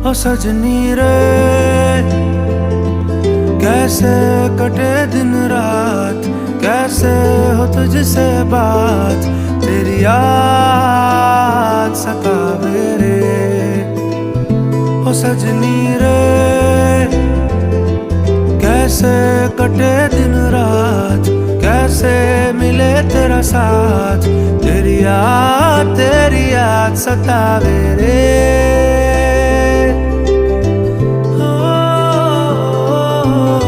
ओ सजनी रे, कैसे कटे दिन रात, कैसे हो तुझसे बात, तेरी याद सतावे रे। ओ सजनी रे, कैसे कटे दिन रात, कैसे मिले तेरा साथ, तेरी याद सतावे रे।